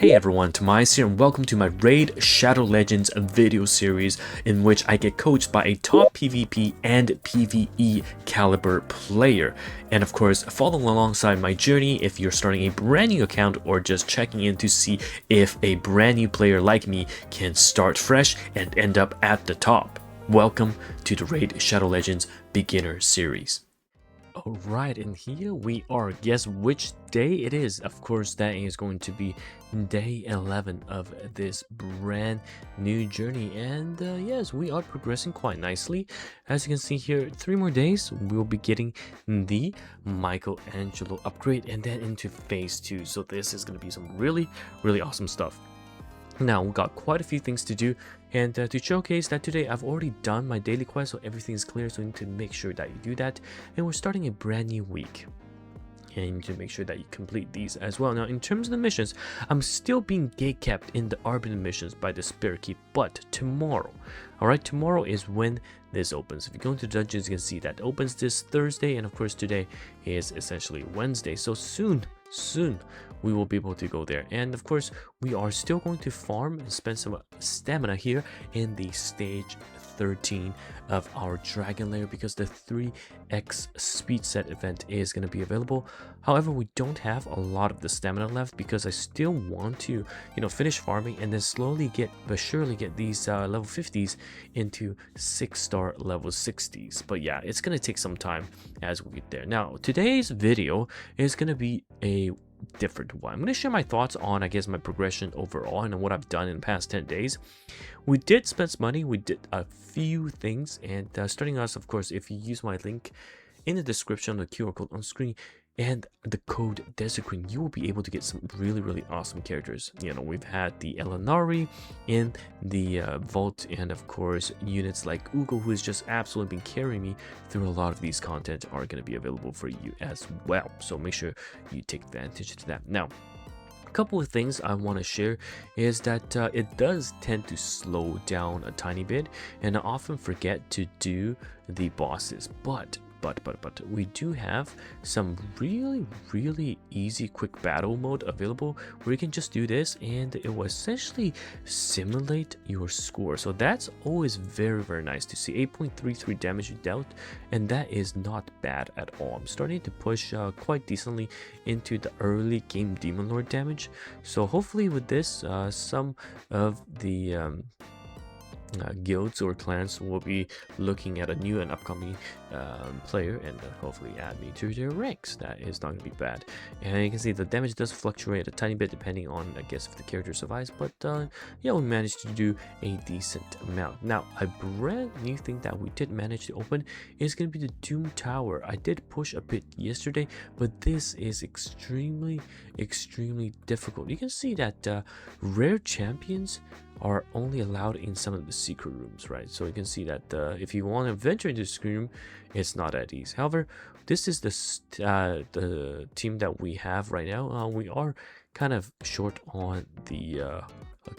Hey everyone, Tomias here and welcome to my Raid Shadow Legends video series in which I get coached by a top PvP and PvE caliber player. And of course, follow alongside my journey if you're starting a brand new account or just checking in to see if a brand new player like me can start fresh and end up at the top. Welcome to the Raid Shadow Legends beginner series. Alright, and here we are. Guess which day it is? Of course, that is going to be day 11 of this brand new journey. And yes, we are progressing quite nicely. As you can see here, 3 more days, we'll be getting the Michelangelo upgrade and then into phase 2. So this is going to be some really awesome stuff. Now, we got quite a few things to do, and to showcase that today I've already done my daily quest, so everything is clear, so you need to make sure that you do that. And we're starting a brand new week, and you need to make sure that you complete these as well. Now, in terms of the missions, I'm still being gate-kept in the Arbiter missions by the Spirit Key, but tomorrow, alright, tomorrow is when this opens. If you go into dungeons, you can see that it opens this Thursday, and of course today is essentially Wednesday, so soon we will be able to go there. And of course, we are still going to farm and spend some stamina here in the stage 13 of our dragon lair, because the 3x speed set event is going to be available. However, we don't have a lot of the stamina left because I still want to, finish farming and then slowly but surely get these level 50s into 6-star level 60s. But yeah, it's going to take some time as we get there. Now, today's video is going to be a different one. I'm going to share my thoughts on, I guess, my progression overall and what I've done in the past 10 days. We did spend some money, we did a few things, and starting us, of course, if you use my link in the description, the QR code on screen, and the code DESERTQUEEN, you will be able to get some really awesome characters. We've had the Elenaril in the vault, and of course units like Uugo, who has just absolutely been carrying me through a lot of these content, are going to be available for you as well. So make sure you take advantage of that. Now, a couple of things I want to share is that it does tend to slow down a tiny bit, and I often forget to do the bosses, but we do have some really easy quick battle mode available where you can just do this and it will essentially simulate your score. So that's always very nice to see. 8.33 damage dealt, and that is not bad at all. I'm starting to push quite decently into the early game Demon Lord damage, so hopefully with this some of the guilds or clans will be looking at a new and upcoming player and hopefully add me to their ranks. That is not going to be bad. And you can see the damage does fluctuate a tiny bit depending on, I guess, if the character survives, but yeah, we managed to do a decent amount. Now, a brand new thing that we did manage to open is going to be the Doom Tower. I did push a bit yesterday, but this is extremely difficult. You can see that rare champions are only allowed in some of the secret rooms, right? So you can see that if you want to venture into the secret room, it's not at ease. However, this is the team that we have right now. We are kind of short on the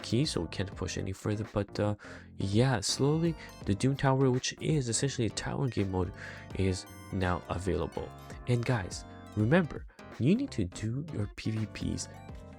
key, so we can't push any further, but yeah, slowly the Doom Tower, which is essentially a tower game mode, is now available. And guys, remember, you need to do your PvPs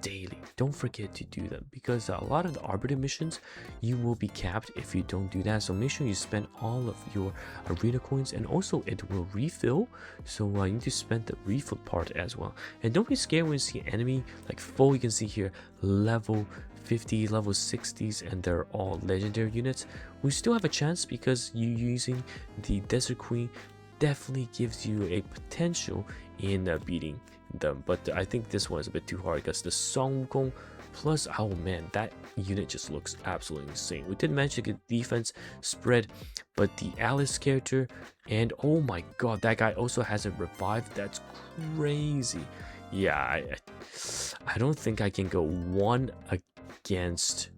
daily. Don't forget to do them, because a lot of the Arbiter missions, you will be capped if you don't do that. So make sure you spend all of your arena coins, and also it will refill, so you need to spend the refill part as well. And don't be scared when you see an enemy like foe. You can see here level 50, level 60s, and they're all legendary units. We still have a chance because you using the Desert Queen definitely gives you a potential in beating them. But I think this one is a bit too hard because the Song Wukong plus, oh man, that unit just looks absolutely insane. We did manage to get defense spread, but the Alice character, and oh my god, that guy also has a revive. That's crazy. Yeah, I don't think I can go 1 against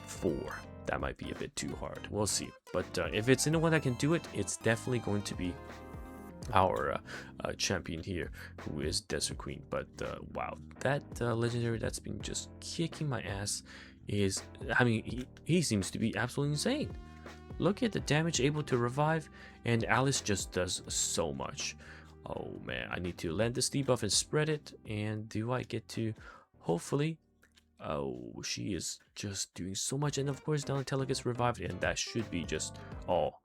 4. That might be a bit too hard. We'll see. But if it's anyone that can do it, it's definitely going to be our champion here, who is Desert Queen. But wow, that legendary that's been just kicking my ass is, I mean, he seems to be absolutely insane. Look at the damage able to revive, and Alice just does so much. Oh man, I need to land this debuff and spread it. And do I get to hopefully Oh, she is just doing so much. And of course, Donatella gets revived, and that should be just all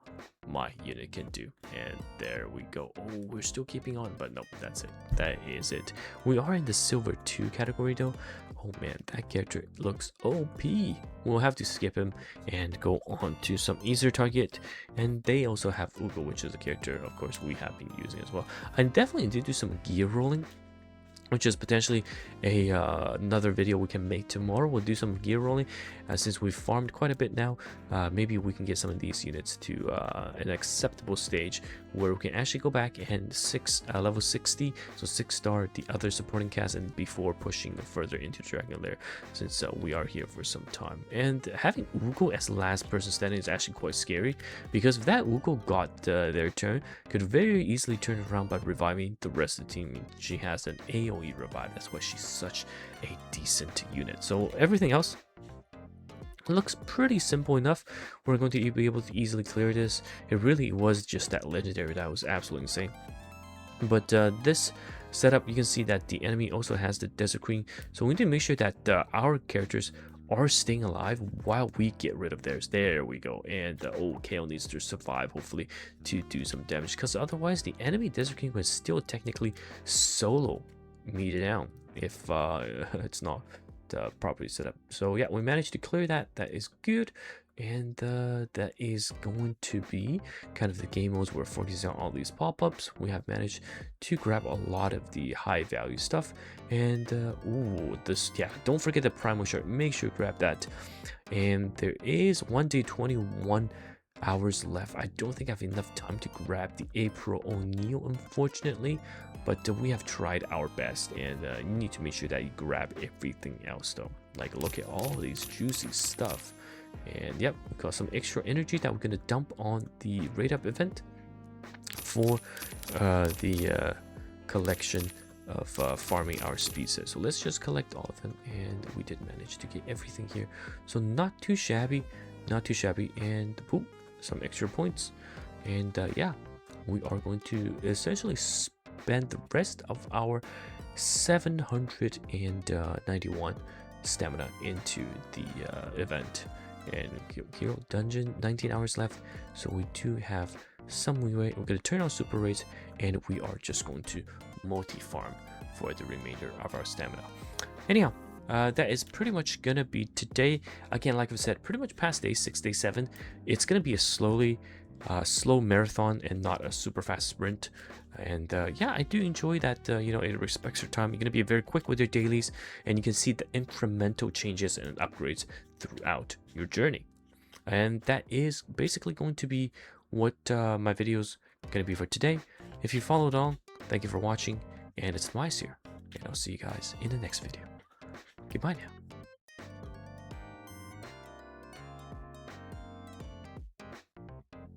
my unit can do. And there we go. Oh, we're still keeping on, but nope, that's it. That is it. We are in the silver 2 category though. Oh man, that character looks OP. We'll have to skip him and go on to some easier target. And they also have Uugo, which is a character, of course, we have been using as well. I definitely did do some gear rolling, which is potentially a another video we can make tomorrow. We'll do some gear rolling since we've farmed quite a bit now. Maybe we can get some of these units to an acceptable stage where we can actually go back and level 60, so 6-star the other supporting cast, and before pushing further into Dragon Lair, since we are here for some time. And having Uugo as last person standing is actually quite scary, because if that Uugo got their turn, could very easily turn around by reviving the rest of the team. She has an AoE revive, that's why she's such a decent unit. So everything else looks pretty simple enough. We're going to be able to easily clear this. It really was just that legendary that was absolutely insane. But this setup, you can see that the enemy also has the Desert Queen, so we need to make sure that our characters are staying alive while we get rid of theirs. There we go. And oh, KO needs to survive, hopefully, to do some damage, because otherwise the enemy Desert King will still technically solo me down if it's not properly set up. So yeah, we managed to clear that. That is good. And that is going to be kind of the game modes we're focusing on all these pop-ups. We have managed to grab a lot of the high value stuff. And ooh, this, yeah, don't forget the primal shirt. Make sure you grab that. And there is 1 day 21 hours left. I don't think I have enough time to grab the April O'Neil, unfortunately, but we have tried our best. And you need to make sure that you grab everything else though. Like, look at all these juicy stuff. And yep, we got some extra energy that we're going to dump on the raid up event for the collection of farming our species. So let's just collect all of them, and we did manage to get everything here. So not too shabby, not too shabby. And boom, some extra points. And yeah, we are going to essentially spend the rest of our 791 stamina into the event. And hero dungeon, 19 hours left, so we do have some leeway. We're going to turn on super raids, and we are just going to multi-farm for the remainder of our stamina. Anyhow, that is pretty much going to be today. Again, like I said, pretty much past day 6, day 7, it's going to be a slow marathon and not a super fast sprint. And yeah, I do enjoy that. You know, it respects your time. You're going to be very quick with your dailies, and you can see the incremental changes and upgrades throughout your journey. And that is basically going to be what my videos going to be for today. If you followed on, thank you for watching, and it's Mice here, and I'll see you guys in the next video. Goodbye now.